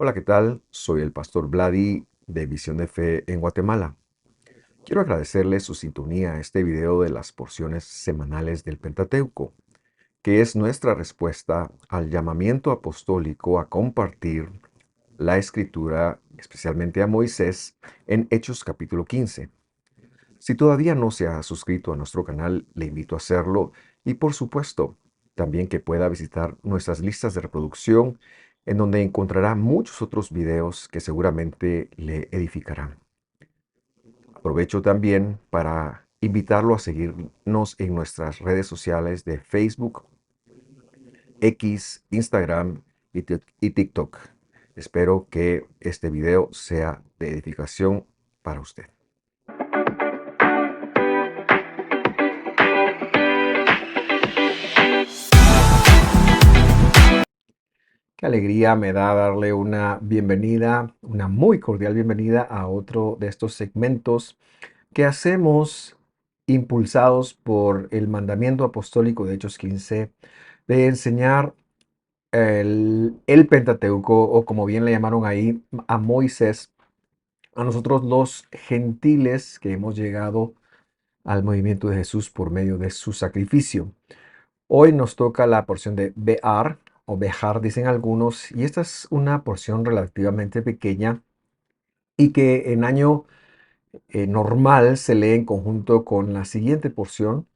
Hola, ¿qué tal? Soy el pastor Vladi de Visión de Fe en Guatemala. Quiero agradecerle su sintonía a este video de las porciones semanales del Pentateuco, que es nuestra respuesta al llamamiento apostólico a compartir la escritura, especialmente a Moisés, en Hechos capítulo 15. Si todavía no se ha suscrito a nuestro canal, le invito a hacerlo y por supuesto, también que pueda visitar nuestras listas de reproducción en donde encontrará muchos otros videos que seguramente le edificarán. Aprovecho también para invitarlo a seguirnos en nuestras redes sociales de Facebook, X, Instagram y TikTok. Espero que este video sea de edificación para usted. Qué alegría me da darle una bienvenida, una muy cordial bienvenida a otro de estos segmentos que hacemos impulsados por el mandamiento apostólico de Hechos 15 de enseñar el Pentateuco, o como bien le llamaron ahí, a Moisés, a nosotros los gentiles que hemos llegado al movimiento de Jesús por medio de su sacrificio. Hoy nos toca la porción de Be'ar o Bejar, dicen algunos, y esta es una porción relativamente pequeña y que en año normal se lee en conjunto con la siguiente porción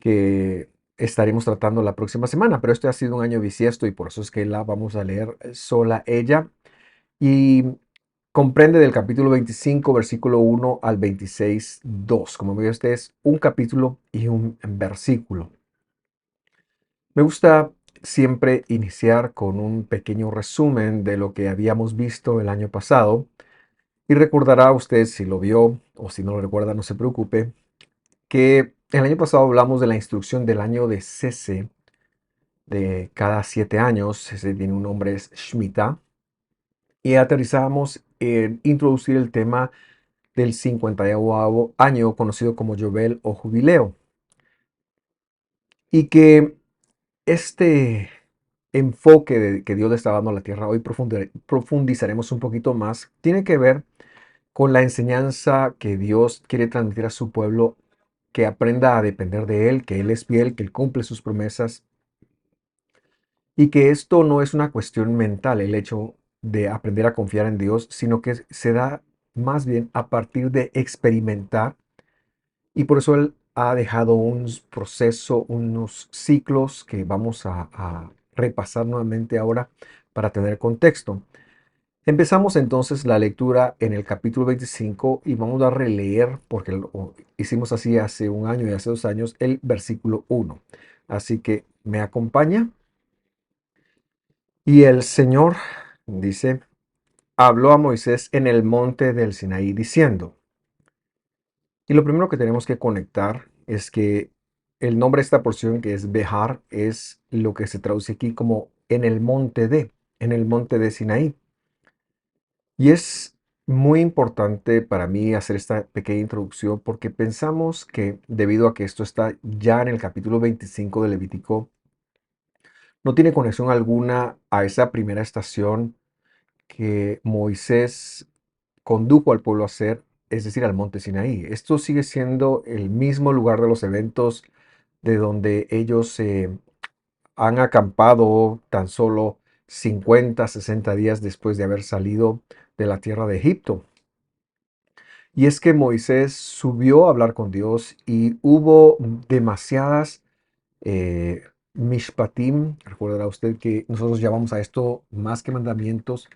que estaremos tratando la próxima semana, pero este ha sido un año bisiesto y por eso es que la vamos a leer sola ella y comprende del capítulo 25, versículo 1 al 26, 2. Como ve usted, es un capítulo y un versículo. Me gusta siempre iniciar con un pequeño resumen de lo que habíamos visto el año pasado y recordará usted si lo vio o si no lo recuerda, no se preocupe, que el año pasado hablamos de la instrucción del año de cese de cada 7 años. Ese tiene un nombre, es Shemitah, y aterrizamos en introducir el tema del 50º año conocido como Yobel o Jubileo y que este que Dios le está dando a la tierra, hoy profundizaremos un poquito más, tiene que ver con la enseñanza que Dios quiere transmitir a su pueblo, que aprenda a depender de Él, que Él es fiel, que Él cumple sus promesas y que esto no es una cuestión mental, el hecho de aprender a confiar en Dios, sino que se da más bien a partir de experimentar y por eso Él ha dejado un proceso, unos ciclos que vamos a repasar nuevamente ahora para tener contexto. Empezamos entonces la lectura en el capítulo 25 y vamos a releer, porque lo hicimos así hace un año y hace 2 años, el versículo 1. Así que me acompaña. Y el Señor, dice, habló a Moisés en el monte del Sinaí diciendo, y lo primero que tenemos que conectar es que el nombre de esta porción, que es Behar, es lo que se traduce aquí como en el monte de Sinaí. Y es muy importante para mí hacer esta pequeña introducción porque pensamos que debido a que esto está ya en el capítulo 25 de Levítico, no tiene conexión alguna a esa primera estación que Moisés condujo al pueblo a hacer, es decir, al monte Sinaí. Esto sigue siendo el mismo lugar de los eventos de donde ellos han acampado tan solo 50, 60 días después de haber salido de la tierra de Egipto. Y es que Moisés subió a hablar con Dios y hubo demasiadas mishpatim. Recordará usted que nosotros llamamos a esto más que mandamientos,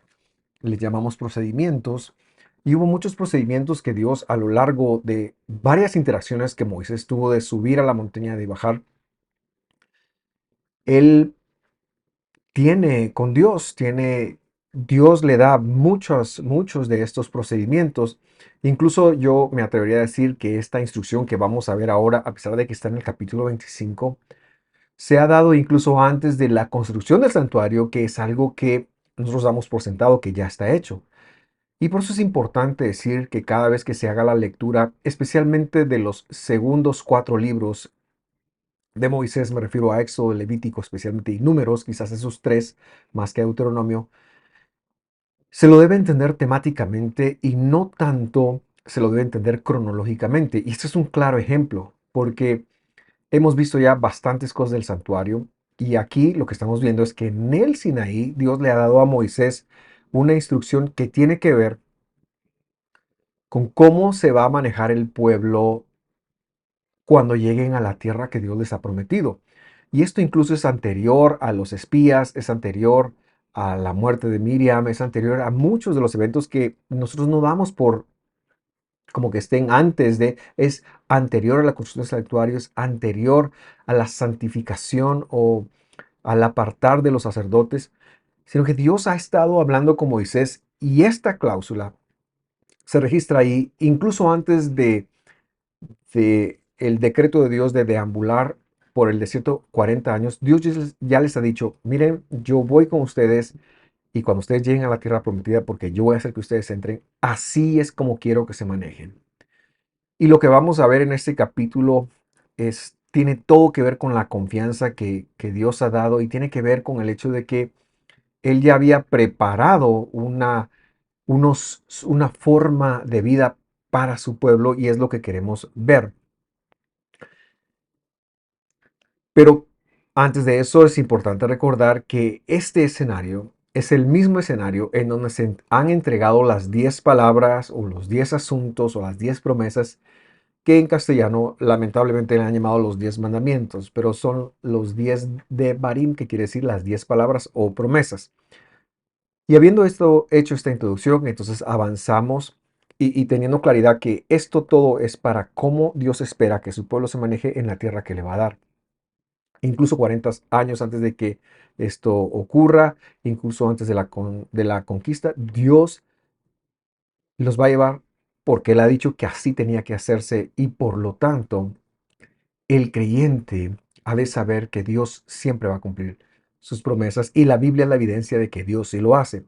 les llamamos procedimientos. Y hubo muchos procedimientos que Dios a lo largo de varias interacciones que Moisés tuvo de subir a la montaña, de bajar, él tiene con Dios, Dios le da muchos de estos procedimientos. Incluso yo me atrevería a decir que esta instrucción que vamos a ver ahora, a pesar de que está en el capítulo 25, se ha dado incluso antes de la construcción del santuario, que es algo que nosotros damos por sentado que ya está hecho. Y por eso es importante decir que cada vez que se haga la lectura, especialmente de los segundos 4 libros de Moisés, me refiero a Éxodo, Levítico, especialmente, y Números, quizás esos tres más que Deuteronomio, Se lo debe entender temáticamente y no tanto se lo debe entender cronológicamente. Y este es un claro ejemplo, porque hemos visto ya bastantes cosas del santuario y aquí lo que estamos viendo es que en el Sinaí Dios le ha dado a Moisés una instrucción que tiene que ver con cómo se va a manejar el pueblo cuando lleguen a la tierra que Dios les ha prometido. Y esto incluso es anterior a los espías, es anterior a la muerte de Miriam, es anterior a muchos de los eventos que nosotros no damos por como que estén antes de, es anterior a la construcción del santuario, es anterior a la santificación o al apartar de los sacerdotes, sino que Dios ha estado hablando con Moisés y esta cláusula se registra ahí incluso antes de el decreto de Dios de deambular por el desierto 40 años. Dios ya les ha dicho, miren, yo voy con ustedes y cuando ustedes lleguen a la tierra prometida, porque yo voy a hacer que ustedes entren, así es como quiero que se manejen. Y lo que vamos a ver en este capítulo tiene todo que ver con la confianza que Dios ha dado y tiene que ver con el hecho de que Él ya había preparado una forma de vida para su pueblo y es lo que queremos ver. Pero antes de eso es importante recordar que este escenario es el mismo escenario en donde se han entregado las 10 palabras o los 10 asuntos o las 10 promesas que en castellano lamentablemente le han llamado los 10 mandamientos, pero son los 10 de Barim, que quiere decir las 10 palabras o promesas. Y habiendo hecho esta introducción, entonces avanzamos y teniendo claridad que esto todo es para cómo Dios espera que su pueblo se maneje en la tierra que le va a dar. Incluso 40 años antes de que esto ocurra, incluso antes de la conquista, Dios los va a llevar porque Él ha dicho que así tenía que hacerse y por lo tanto el creyente ha de saber que Dios siempre va a cumplir sus promesas y la Biblia es la evidencia de que Dios sí lo hace.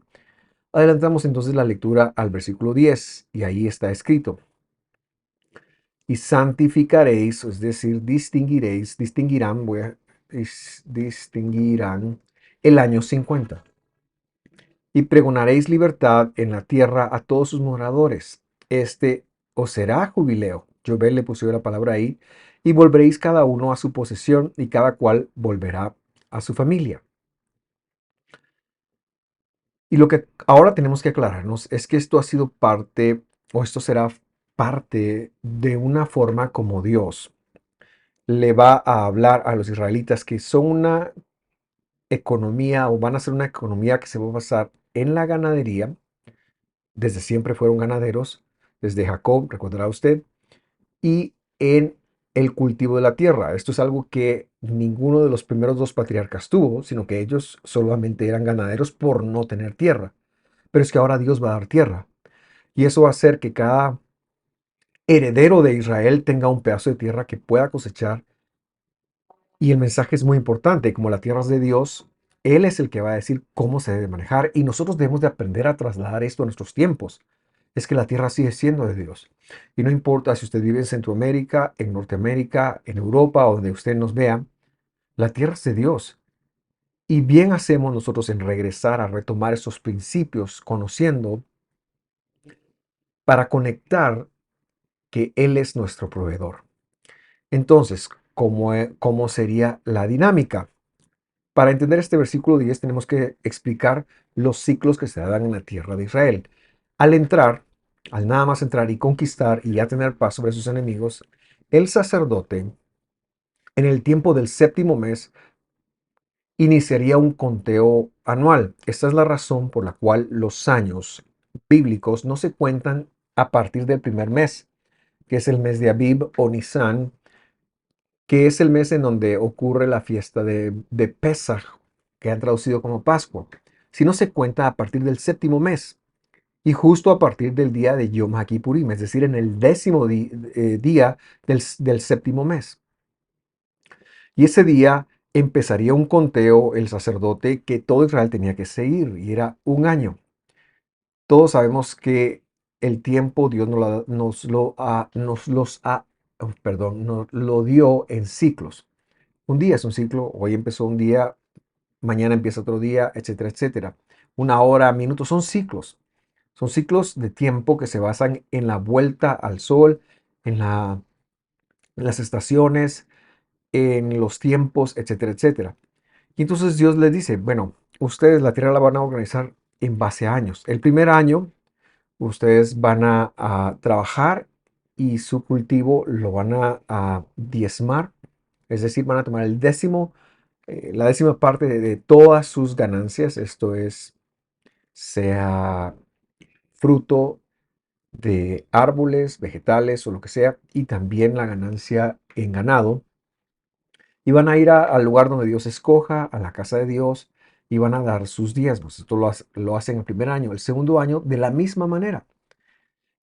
Adelantamos entonces la lectura al versículo 10 y ahí está escrito. Y santificaréis, es decir, distinguiréis, distinguirán, distinguirán el año 50 y pregonaréis libertad en la tierra a todos sus moradores. Este os será jubileo. Jovel le puso la palabra ahí. Y volveréis cada uno a su posesión y cada cual volverá a su familia. Y lo que ahora tenemos que aclararnos es que esto ha sido parte, o esto será parte de una forma como Dios le va a hablar a los israelitas que son una economía o van a ser una economía que se va a basar en la ganadería. Desde siempre fueron ganaderos, desde Jacob, recordará usted, y en el cultivo de la tierra. Esto es algo que ninguno de los primeros dos patriarcas tuvo, sino que ellos solamente eran ganaderos por no tener tierra. Pero es que ahora Dios va a dar tierra. Y eso va a hacer que cada heredero de Israel tenga un pedazo de tierra que pueda cosechar. Y el mensaje es muy importante. Como la tierra es de Dios, Él es el que va a decir cómo se debe manejar. Y nosotros debemos de aprender a trasladar esto a nuestros tiempos. Es que la tierra sigue siendo de Dios. Y no importa si usted vive en Centroamérica, en Norteamérica, en Europa o donde usted nos vea, la tierra es de Dios. Y bien hacemos nosotros en regresar a retomar esos principios, conociendo para conectar que Él es nuestro proveedor. Entonces, ¿cómo sería la dinámica? Para entender este versículo 10 tenemos que explicar los ciclos que se dan en la tierra de Israel. Al entrar, al nada más entrar y conquistar y ya tener paz sobre sus enemigos, el sacerdote en el tiempo del séptimo mes iniciaría un conteo anual. Esta es la razón por la cual los años bíblicos no se cuentan a partir del primer mes, que es el mes de Abib o Nisan, que es el mes en donde ocurre la fiesta de Pesaj, que han traducido como Pascua, sino se cuenta a partir del séptimo mes y justo a partir del día de Yom HaKippurim, es decir, en el décimo día del séptimo mes. Y ese día empezaría un conteo el sacerdote que todo Israel tenía que seguir y era un año. Todos sabemos que el tiempo Dios nos lo dio en ciclos. Un día es un ciclo, hoy empezó un día, mañana empieza otro día, etcétera, etcétera. una hora, minutos, son ciclos. Son ciclos de tiempo que se basan en la vuelta al sol, en en las estaciones, en los tiempos, etcétera, etcétera. Y entonces Dios les dice, bueno, ustedes la tierra la van a organizar en base a años. El primer año ustedes van a trabajar y su cultivo lo van a diezmar, es decir, van a tomar la décima parte de todas sus ganancias, esto es, sea fruto de árboles, vegetales o lo que sea, y también la ganancia en ganado. Y van a ir al lugar donde Dios escoja, a la casa de Dios, y van a dar sus diezmos. Esto lo hacen el primer año. El segundo año, de la misma manera.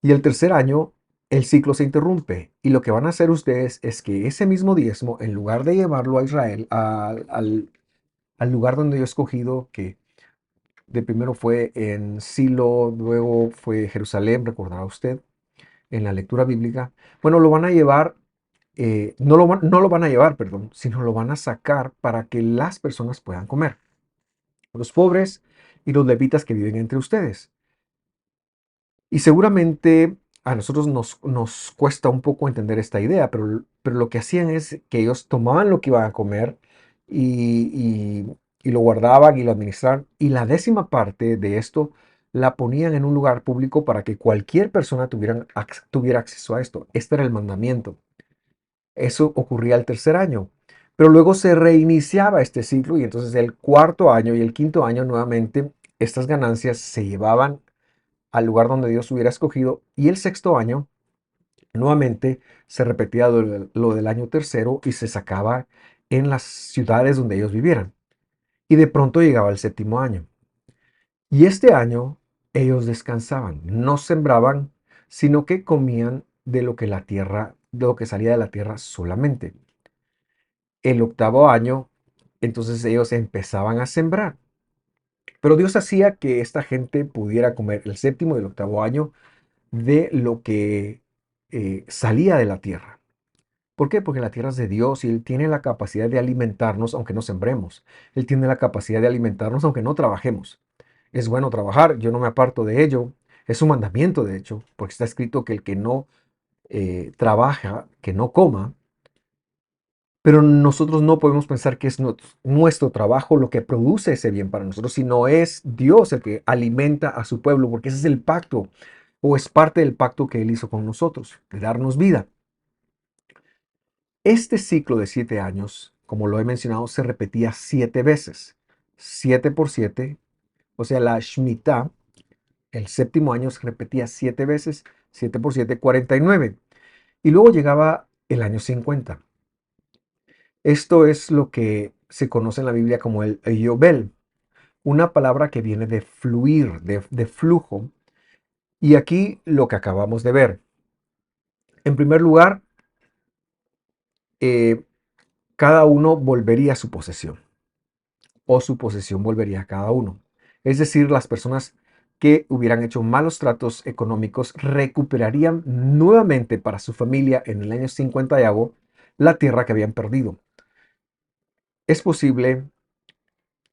Y el tercer año, el ciclo se interrumpe. Y lo que van a hacer ustedes es que ese mismo diezmo, en lugar de llevarlo a Israel, al lugar donde yo he escogido, que de primero fue en Silo, luego fue Jerusalén, recordará usted, en la lectura bíblica, bueno, lo van a llevar, no lo van a llevar, perdón, sino lo van a sacar para que las personas puedan comer. Los pobres y los levitas que viven entre ustedes. Y seguramente a nosotros nos cuesta un poco entender esta idea, pero lo que hacían es que ellos tomaban lo que iban a comer y lo guardaban y lo administraban. Y la décima parte de esto la ponían en un lugar público para que cualquier persona tuviera acceso a esto. Este era el mandamiento. Eso ocurría el tercer año. Pero luego se reiniciaba este ciclo y entonces el cuarto año y el quinto año nuevamente estas ganancias se llevaban al lugar donde Dios hubiera escogido. Y el sexto año, nuevamente, se repetía lo del año tercero y se sacaba en las ciudades donde ellos vivieran. Y de pronto llegaba el séptimo año. Y este año ellos descansaban, no sembraban, sino que comían de lo que de lo que salía de la tierra solamente. El octavo año, entonces ellos empezaban a sembrar. Pero Dios hacía que esta gente pudiera comer el séptimo y el octavo año de lo que salía de la tierra. ¿Por qué? Porque la tierra es de Dios y Él tiene la capacidad de alimentarnos aunque no sembremos. Él tiene la capacidad de alimentarnos aunque no trabajemos. Es bueno trabajar, yo no me aparto de ello. Es un mandamiento, de hecho, porque está escrito que el que no trabaja, que no coma. Pero nosotros no podemos pensar que es nuestro trabajo lo que produce ese bien para nosotros, sino es Dios el que alimenta a su pueblo, porque ese es el pacto, o es parte del pacto que Él hizo con nosotros, de darnos vida. Este ciclo de 7 años, como lo he mencionado, se repetía 7 veces. 7 por 7, o sea, la Shemitah, el séptimo año se repetía 7 veces, 7 por 7, 49. Y luego llegaba el año 50. Esto es lo que se conoce en la Biblia como el Yobel, una palabra que viene de fluir, de flujo. Y aquí lo que acabamos de ver. En primer lugar, eh, cada uno volvería a su posesión o su posesión volvería a cada uno. Es decir, las personas que hubieran hecho malos tratos económicos recuperarían nuevamente para su familia en el año 50 y algo la tierra que habían perdido. Es posible,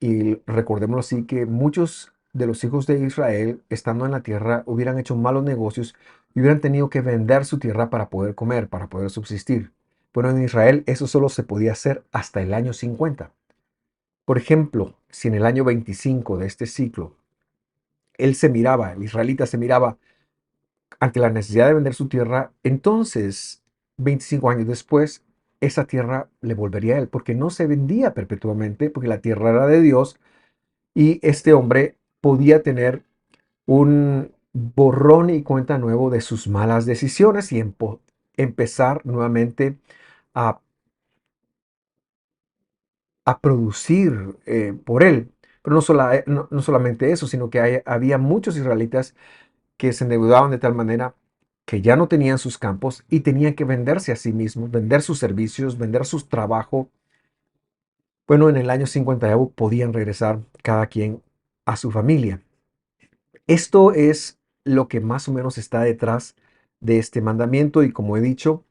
y recordémoslo así, que muchos de los hijos de Israel, estando en la tierra, hubieran hecho malos negocios y hubieran tenido que vender su tierra para poder comer, para poder subsistir. Pero en Israel eso solo se podía hacer hasta el año 50. Por ejemplo, si en el año 25 de este ciclo, el israelita se miraba ante la necesidad de vender su tierra, entonces, 25 años después, esa tierra le volvería a él, porque no se vendía perpetuamente, porque la tierra era de Dios y este hombre podía tener un borrón y cuenta nuevo de sus malas decisiones y empezar nuevamente a, a producir por él. Pero no solamente eso, sino que había muchos israelitas que se endeudaban de tal manera que ya no tenían sus campos y tenían que venderse a sí mismos, vender sus servicios, vender su trabajo. Bueno, en el año 50 ya podían regresar cada quien a su familia. Esto es lo que más o menos está detrás de este mandamiento y como he dicho,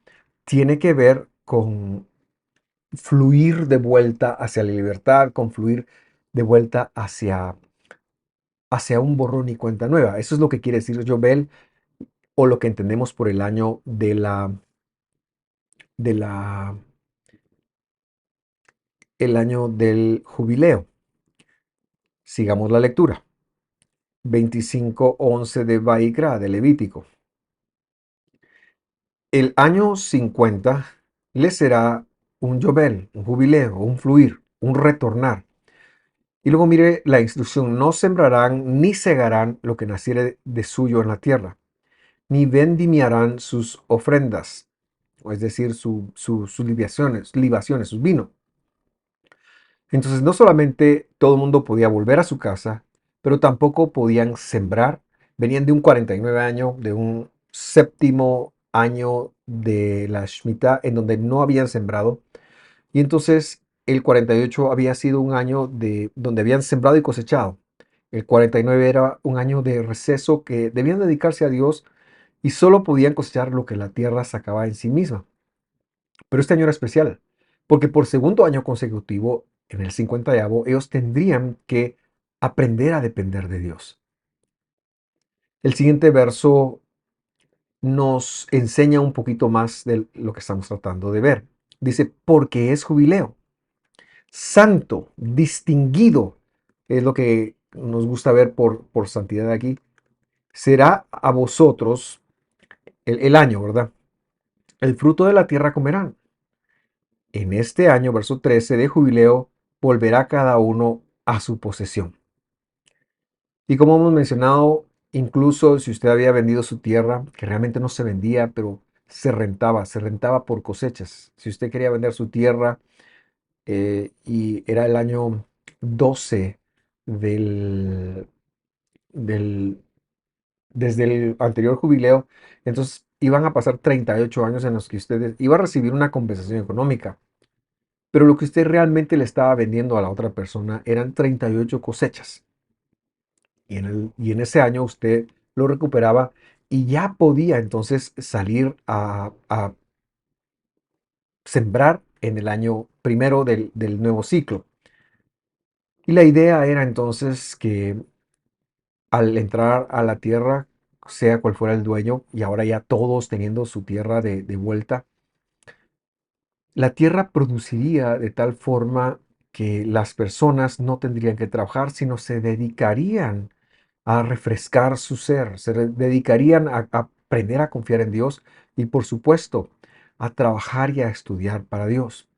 tiene que ver con fluir de vuelta hacia la libertad, con fluir de vuelta hacia hacia un borrón y cuenta nueva. Eso es lo que quiere decir Yobel, o lo que entendemos por el año de la, el año del jubileo. Sigamos la lectura. 25:11 de Vaikra, de Levítico. El año 50 le será un Yobel, un jubileo, un fluir, un retornar. Y luego mire la instrucción: no sembrarán ni segarán lo que naciere de suyo en la tierra, ni vendimiarán sus ofrendas, es decir, sus libaciones, sus vino. Entonces no solamente todo el mundo podía volver a su casa, pero tampoco podían sembrar. Venían de un 49 año, de un séptimo año de la Shemitah, en donde no habían sembrado. Y entonces el 48 había sido un año de donde habían sembrado y cosechado. El 49 era un año de receso, que debían dedicarse a Dios y solo podían cosechar lo que la tierra sacaba en sí misma. Pero este año era especial, porque por segundo año consecutivo, en el 50, ellos tendrían que aprender a depender de Dios. El siguiente verso nos enseña un poquito más de lo que estamos tratando de ver. Dice: porque es jubileo, santo, distinguido, es lo que nos gusta ver por santidad aquí. Será a vosotros el año, ¿verdad? El fruto de la tierra comerán. En este año, verso 13 de jubileo, volverá cada uno a su posesión. Y como hemos mencionado, incluso si usted había vendido su tierra, que realmente no se vendía, pero se rentaba por cosechas. Si usted quería vender su tierra, y era el año 12 del, del, desde el anterior jubileo, entonces iban a pasar 38 años en los que usted iba a recibir una compensación económica. Pero lo que usted realmente le estaba vendiendo a la otra persona eran 38 cosechas. Y en ese año usted lo recuperaba y ya podía entonces salir a sembrar en el año primero del nuevo ciclo. Y la idea era entonces que al entrar a la tierra, sea cual fuera el dueño, y ahora ya todos teniendo su tierra de vuelta, la tierra produciría de tal forma que las personas no tendrían que trabajar, sino se dedicarían a refrescar su ser, dedicarían a aprender a confiar en Dios y, por supuesto, a trabajar y a estudiar para Dios.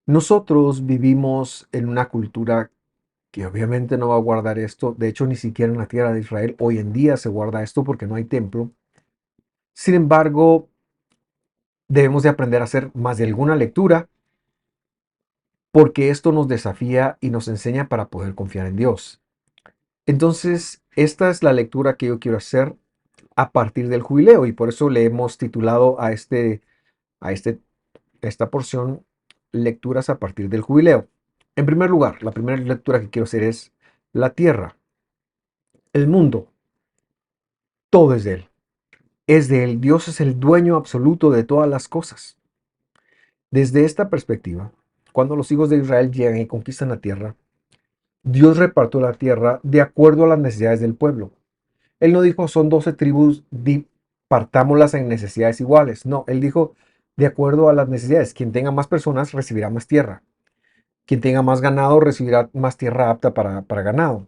Nosotros vivimos en una cultura que obviamente no va a guardar esto. De hecho, ni siquiera en la tierra de Israel hoy en día se guarda esto porque no hay templo. Sin embargo, debemos de aprender a hacer más de alguna lectura, porque esto nos desafía y nos enseña para poder confiar en Dios. Entonces, esta es la lectura que yo quiero hacer a partir del jubileo, y por eso le hemos titulado a esta porción: lecturas a partir del jubileo. En primer lugar, la primera lectura que quiero hacer es: la tierra, el mundo, todo es de Él. Es de Él. Dios es el dueño absoluto de todas las cosas. Desde esta perspectiva, cuando los hijos de Israel llegan y conquistan la tierra, Dios repartió la tierra de acuerdo a las necesidades del pueblo. Él no dijo: son 12 tribus, partámoslas en necesidades iguales. No, Él dijo: de acuerdo a las necesidades. Quien tenga más personas recibirá más tierra. Quien tenga más ganado recibirá más tierra apta para ganado.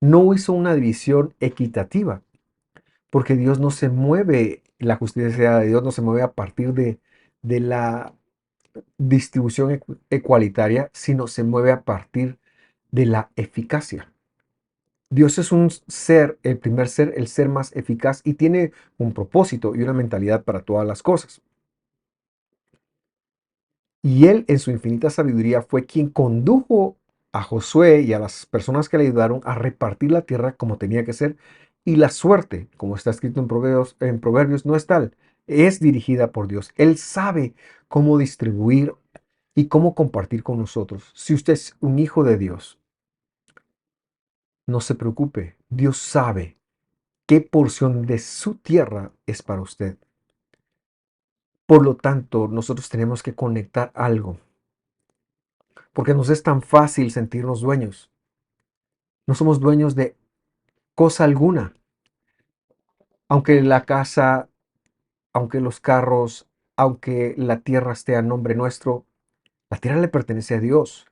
No hizo una división equitativa, porque Dios no se mueve, la justicia de Dios no se mueve a partir de la distribución ecualitaria, sino se mueve a partir de la eficacia. Dios es un ser, el primer ser, el ser más eficaz, y tiene un propósito y una mentalidad para todas las cosas. Y Él, en su infinita sabiduría, fue quien condujo a Josué y a las personas que le ayudaron a repartir la tierra como tenía que ser. Y la suerte, como está escrito en Proverbios, no es tal, es dirigida por Dios. Él sabe cómo distribuir y cómo compartir con nosotros. Si usted es un hijo de Dios, no se preocupe. Dios sabe qué porción de su tierra es para usted. Por lo tanto, nosotros tenemos que conectar algo, porque nos es tan fácil sentirnos dueños. No somos dueños de cosa alguna. Aunque la casa, aunque los carros, aunque la tierra esté a nombre nuestro, la tierra le pertenece a Dios.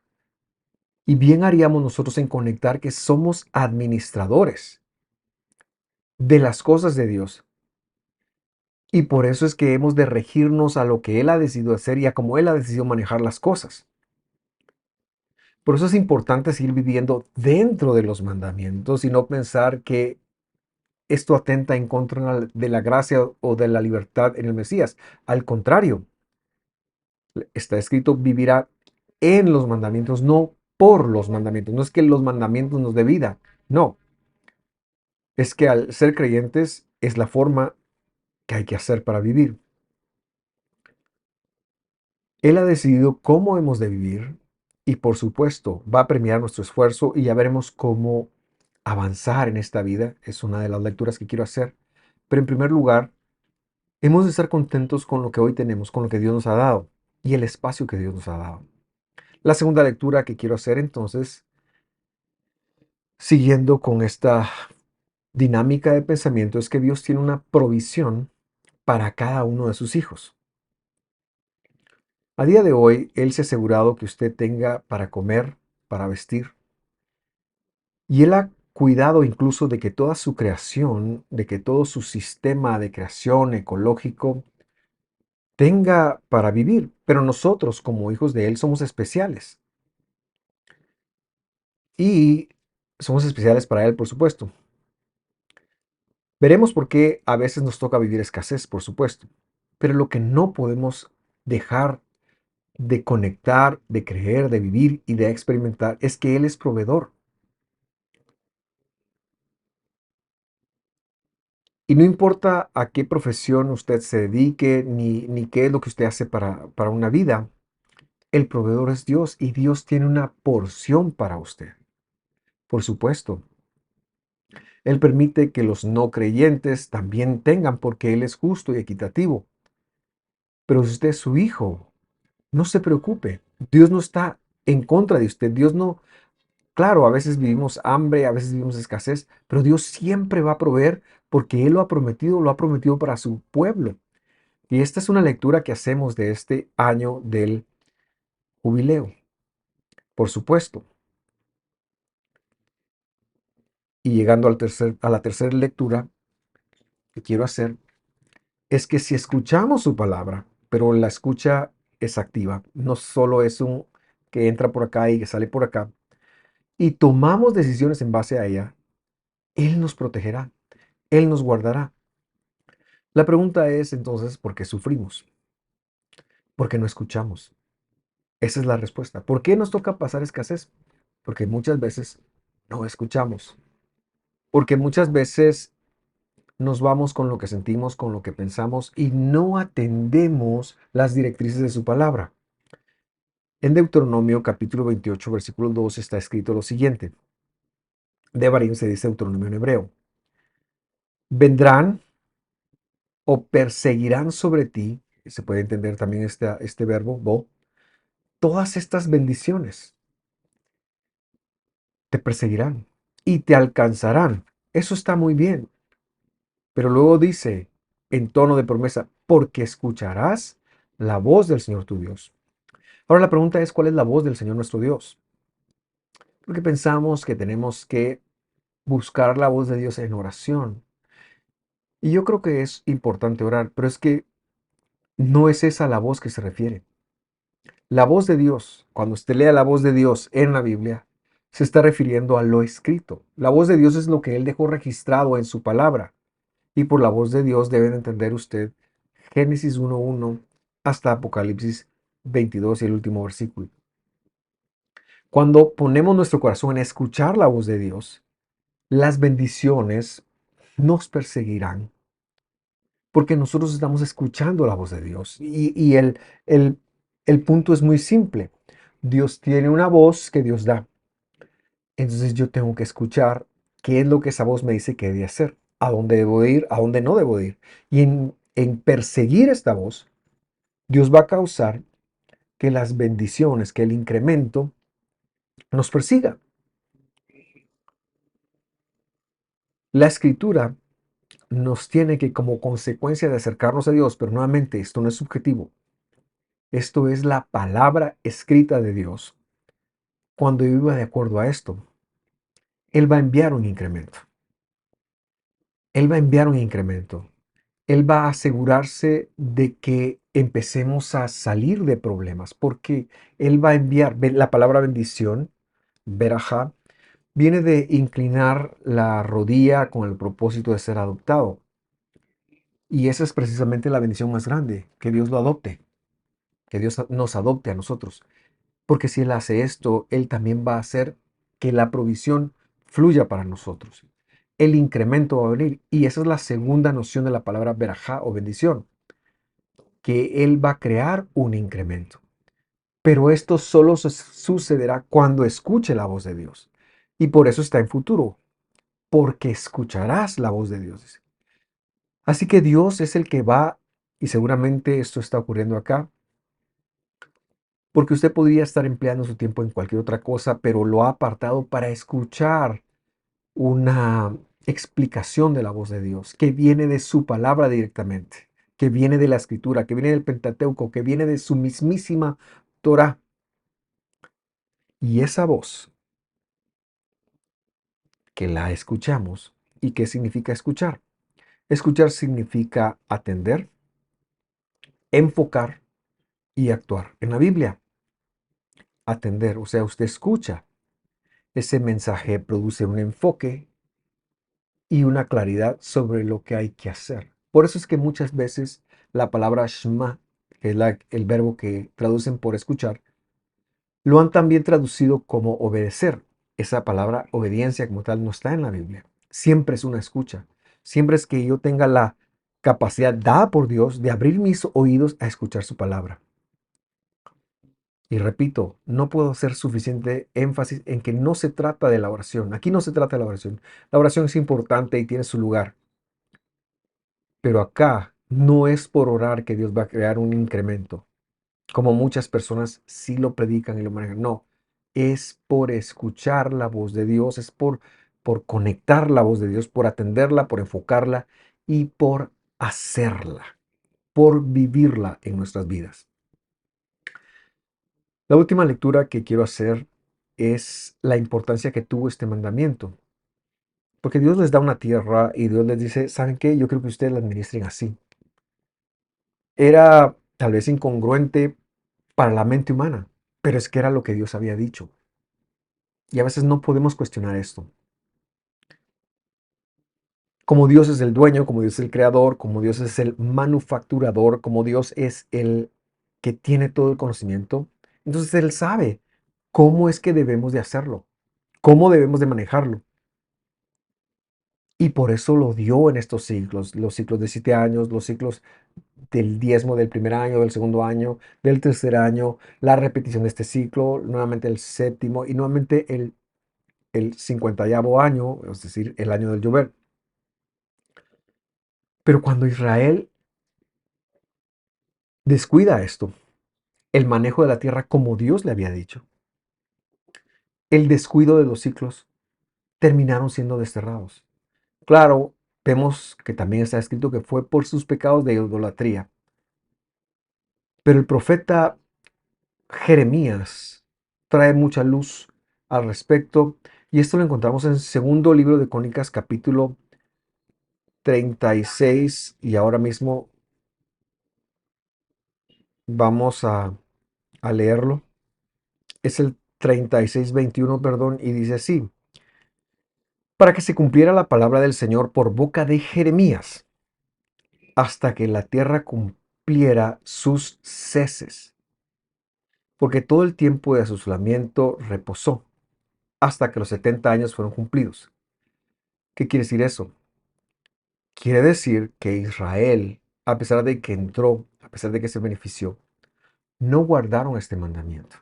Y bien haríamos nosotros en conectar que somos administradores de las cosas de Dios. Y por eso es que hemos de regirnos a lo que Él ha decidido hacer y a cómo Él ha decidido manejar las cosas. Por eso es importante seguir viviendo dentro de los mandamientos y no pensar que esto atenta en contra de la gracia o de la libertad en el Mesías. Al contrario, está escrito vivirá en los mandamientos, no por los mandamientos. No es que los mandamientos nos dé vida, no. Es que al ser creyentes es la forma que hay que hacer para vivir. Él ha decidido cómo hemos de vivir y por supuesto va a premiar nuestro esfuerzo y ya veremos cómo avanzar en esta vida. Es una de las lecturas que quiero hacer. Pero en primer lugar, hemos de estar contentos con lo que hoy tenemos, con lo que Dios nos ha dado y el espacio que Dios nos ha dado. La segunda lectura que quiero hacer entonces, siguiendo con esta dinámica de pensamiento, es que Dios tiene una provisión para cada uno de sus hijos. A día de hoy, Él se ha asegurado que usted tenga para comer, para vestir, y Él ha cuidado incluso de que toda su creación, de que todo su sistema de creación ecológico tenga para vivir. Pero nosotros, como hijos de Él, somos especiales. Y somos especiales para Él, por supuesto. Veremos por qué a veces nos toca vivir escasez, por supuesto. Pero lo que no podemos dejar de conectar, de creer, de vivir y de experimentar es que Él es proveedor. Y no importa a qué profesión usted se dedique, ni qué es lo que usted hace para una vida, el proveedor es Dios y Dios tiene una porción para usted. Por supuesto, Él permite que los no creyentes también tengan porque Él es justo y equitativo. Pero si usted es su hijo, no se preocupe. Dios no está en contra de usted. Dios no, claro, a veces vivimos hambre, a veces vivimos escasez, pero Dios siempre va a proveer porque Él lo ha prometido para su pueblo. Y esta es una lectura que hacemos de este año del jubileo, por supuesto. Y llegando a la tercera lectura que quiero hacer, es que si escuchamos su palabra, pero la escucha es activa, no solo es un que entra por acá y que sale por acá, y tomamos decisiones en base a ella, Él nos protegerá, Él nos guardará. La pregunta es entonces, ¿por qué sufrimos? ¿Por qué no escuchamos? Esa es la respuesta. ¿Por qué nos toca pasar escasez? Porque muchas veces no escuchamos. Porque muchas veces nos vamos con lo que sentimos, con lo que pensamos y no atendemos las directrices de su palabra. En Deuteronomio capítulo 28, versículo 2 está escrito lo siguiente. Devarim se dice Deuteronomio en hebreo. Vendrán o perseguirán sobre ti, se puede entender también este verbo, bo, todas estas bendiciones te perseguirán y te alcanzarán. Eso está muy bien, pero luego dice en tono de promesa, porque escucharás la voz del Señor tu Dios. Ahora la pregunta es, ¿cuál es la voz del Señor nuestro Dios? Porque pensamos que tenemos que buscar la voz de Dios en oración. Y yo creo que es importante orar, pero es que no es esa la voz que se refiere. La voz de Dios, cuando usted lea la voz de Dios en la Biblia, se está refiriendo a lo escrito. La voz de Dios es lo que Él dejó registrado en su palabra. Y por la voz de Dios deben entender usted Génesis 1:1 hasta Apocalipsis 22 y el último versículo. Cuando ponemos nuestro corazón en escuchar la voz de Dios, las bendiciones nos perseguirán porque nosotros estamos escuchando la voz de Dios. Y el punto es muy simple. Dios tiene una voz que Dios da. Entonces yo tengo que escuchar qué es lo que esa voz me dice que debe hacer, a dónde debo de ir, a dónde no debo de ir. Y en perseguir esta voz, Dios va a causar que las bendiciones, que el incremento nos persiga. La escritura nos tiene que, como consecuencia de acercarnos a Dios, pero nuevamente esto no es subjetivo, esto es la palabra escrita de Dios. Cuando yo viva de acuerdo a esto, Él va a enviar un incremento. Él va a enviar un incremento. Él va a asegurarse de que empecemos a salir de problemas, porque Él va a enviar, la palabra bendición, verajá, viene de inclinar la rodilla con el propósito de ser adoptado. Y esa es precisamente la bendición más grande, que Dios lo adopte, que Dios nos adopte a nosotros. Porque si Él hace esto, Él también va a hacer que la provisión fluya para nosotros. El incremento va a venir. Y esa es la segunda noción de la palabra verajá o bendición, que Él va a crear un incremento. Pero esto solo sucederá cuando escuche la voz de Dios. Y por eso está en futuro, porque escucharás la voz de Dios. Así que Dios es el que va, y seguramente esto está ocurriendo acá, porque usted podría estar empleando su tiempo en cualquier otra cosa, pero lo ha apartado para escuchar una explicación de la voz de Dios, que viene de su palabra directamente, que viene de la escritura, que viene del Pentateuco, que viene de su mismísima Torah. Y esa voz que la escuchamos, ¿y qué significa escuchar? Escuchar significa atender, enfocar y actuar. En la Biblia, atender, o sea, usted escucha. Ese mensaje produce un enfoque y una claridad sobre lo que hay que hacer. Por eso es que muchas veces la palabra Shema, que es el verbo que traducen por escuchar, lo han también traducido como obedecer. Esa palabra obediencia como tal no está en la Biblia. Siempre es una escucha. Siempre es que yo tenga la capacidad dada por Dios de abrir mis oídos a escuchar su palabra. Y repito, no puedo hacer suficiente énfasis en que no se trata de la oración. Aquí no se trata de la oración. La oración es importante y tiene su lugar. Pero acá no es por orar que Dios va a crear un incremento, como muchas personas sí lo predican y lo manejan. No, es por escuchar la voz de Dios, es por conectar la voz de Dios, por atenderla, por enfocarla y por hacerla, por vivirla en nuestras vidas. La última lectura que quiero hacer es la importancia que tuvo este mandamiento. Porque Dios les da una tierra y Dios les dice, ¿saben qué? Yo creo que ustedes la administren así. Era tal vez incongruente para la mente humana, pero es que era lo que Dios había dicho. Y a veces no podemos cuestionar esto. Como Dios es el dueño, como Dios es el creador, como Dios es el manufacturador, como Dios es el que tiene todo el conocimiento, entonces Él sabe cómo es que debemos de hacerlo, cómo debemos de manejarlo. Y por eso lo dio en estos ciclos, los ciclos de 7 años, los ciclos del diezmo del primer año, del segundo año, del tercer año, la repetición de este ciclo, nuevamente el séptimo y nuevamente el 50º año, es decir, el año del llover. Pero cuando Israel descuida esto, el manejo de la tierra como Dios le había dicho, el descuido de los ciclos, terminaron siendo desterrados. Claro, vemos que también está escrito que fue por sus pecados de idolatría. Pero el profeta Jeremías trae mucha luz al respecto y esto lo encontramos en segundo libro de Crónicas capítulo 36 y ahora mismo vamos a leerlo. Es el 36:21, perdón, y dice así: para que se cumpliera la palabra del Señor por boca de Jeremías, hasta que la tierra cumpliera sus ceses, porque todo el tiempo de asolamiento reposó, hasta que los 70 años fueron cumplidos. ¿Qué quiere decir eso? Quiere decir que Israel, a pesar de que entró, a pesar de que se benefició, no guardaron este mandamiento.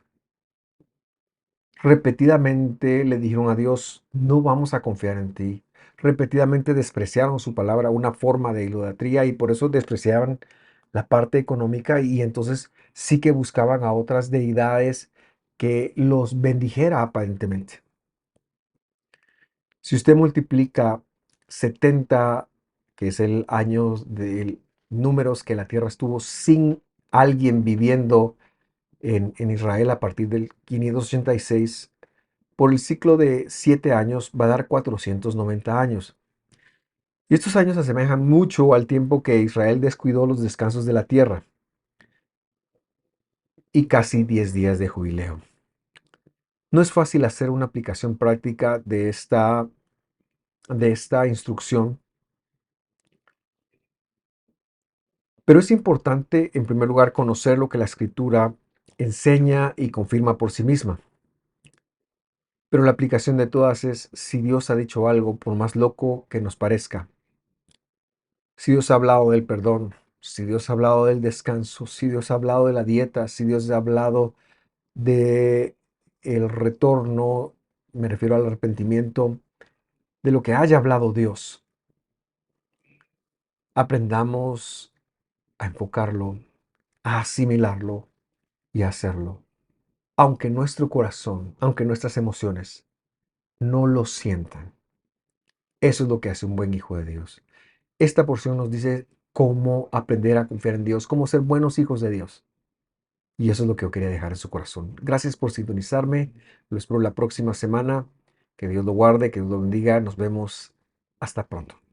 Repetidamente le dijeron a Dios, no vamos a confiar en ti. Repetidamente despreciaron su palabra, una forma de idolatría, y por eso despreciaban la parte económica y entonces sí que buscaban a otras deidades que los bendijera aparentemente. Si usted multiplica 70, que es el año de números que la tierra estuvo sin alguien viviendo en Israel a partir del 586, por el ciclo de 7 años va a dar 490 años. Y estos años se asemejan mucho al tiempo que Israel descuidó los descansos de la tierra y casi 10 días de jubileo. No es fácil hacer una aplicación práctica de esta instrucción, pero es importante en primer lugar conocer lo que la escritura enseña y confirma por sí misma. Pero la aplicación de todas es si Dios ha dicho algo, por más loco que nos parezca, si Dios ha hablado del perdón, si Dios ha hablado del descanso, si Dios ha hablado de la dieta, si Dios ha hablado de el retorno, me refiero al arrepentimiento, de lo que haya hablado Dios, aprendamos a enfocarlo, a asimilarlo y a hacerlo. Aunque nuestro corazón, aunque nuestras emociones no lo sientan. Eso es lo que hace un buen hijo de Dios. Esta porción nos dice cómo aprender a confiar en Dios, cómo ser buenos hijos de Dios. Y eso es lo que yo quería dejar en su corazón. Gracias por sintonizarme. Lo espero la próxima semana. Que Dios lo guarde, que Dios lo bendiga. Nos vemos. Hasta pronto.